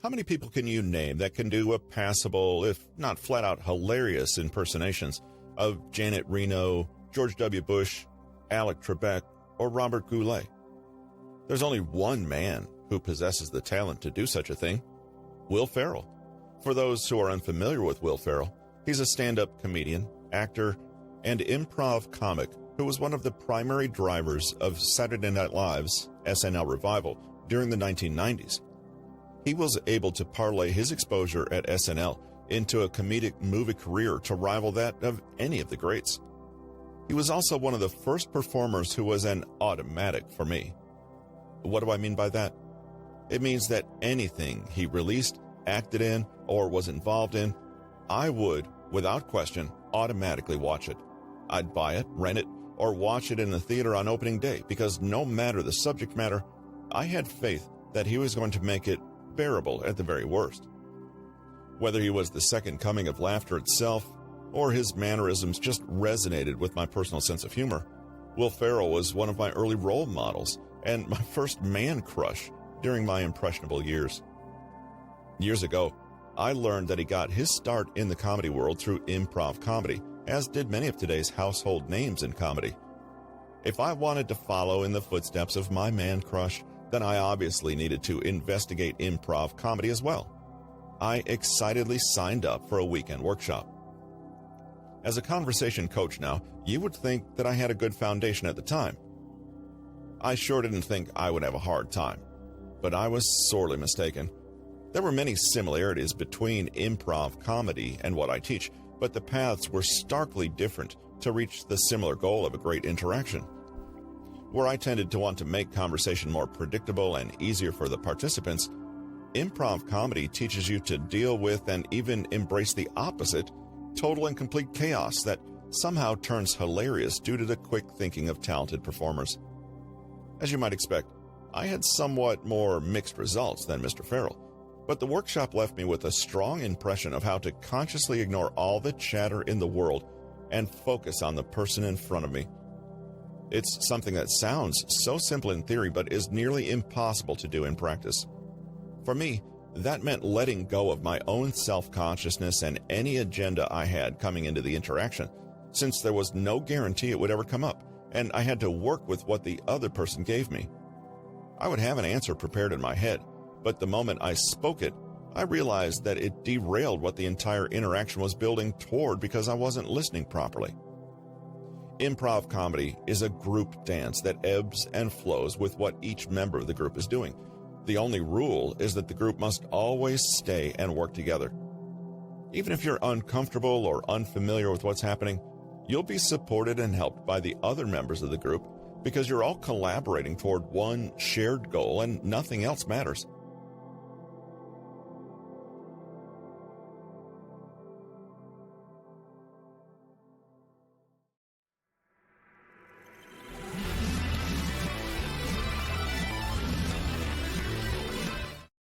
How many people can you name that can do a passable, if not flat-out hilarious impersonations of Janet Reno, George W. Bush, Alec Trebek, or Robert Goulet? There's only one man who possesses the talent to do such a thing: Will Ferrell. For those who are unfamiliar with Will Ferrell, he's a stand-up comedian, actor, and improv comic who was one of the primary drivers of Saturday Night Live's SNL revival during the 1990s. He was able to parlay his exposure at SNL into a comedic movie career to rival that of any of the greats. He was also one of the first performers who was an automatic for me. What do I mean by that? It means that anything he released, acted in, or was involved in, I would, without question, automatically watch it. I'd buy it, rent it, or watch it in the theater on opening day, because no matter the subject matter, I had faith that he was going to make it bearable at the very worst. Whether he was the second coming of laughter itself, or his mannerisms just resonated with my personal sense of humor, Will Ferrell was one of my early role models and my first man crush during my impressionable years. Years ago, I learned that he got his start in the comedy world through improv comedy, as did many of today's household names in comedy. If I wanted to follow in the footsteps of my man crush, then I obviously needed to investigate improv comedy as well. I excitedly signed up for a weekend workshop. As a conversation coach now, you would think that I had a good foundation at the time. I sure didn't think I would have a hard time, but I was sorely mistaken. There were many similarities between improv comedy and what I teach, but the paths were starkly different to reach the similar goal of a great interaction. Where I tended to want to make conversation more predictable and easier for the participants, improv comedy teaches you to deal with and even embrace the opposite, total and complete chaos that somehow turns hilarious due to the quick thinking of talented performers. As you might expect, I had somewhat more mixed results than Mr. Ferrell, but the workshop left me with a strong impression of how to consciously ignore all the chatter in the world and focus on the person in front of me. It's something that sounds so simple in theory, but is nearly impossible to do in practice. For me, that meant letting go of my own self-consciousness and any agenda I had coming into the interaction, since there was no guarantee it would ever come up, and I had to work with what the other person gave me. I would have an answer prepared in my head, but the moment I spoke it, I realized that it derailed what the entire interaction was building toward because I wasn't listening properly. Improv comedy is a group dance that ebbs and flows with what each member of the group is doing. The only rule is that the group must always stay and work together. Even if you're uncomfortable or unfamiliar with what's happening, you'll be supported and helped by the other members of the group because you're all collaborating toward one shared goal and nothing else matters.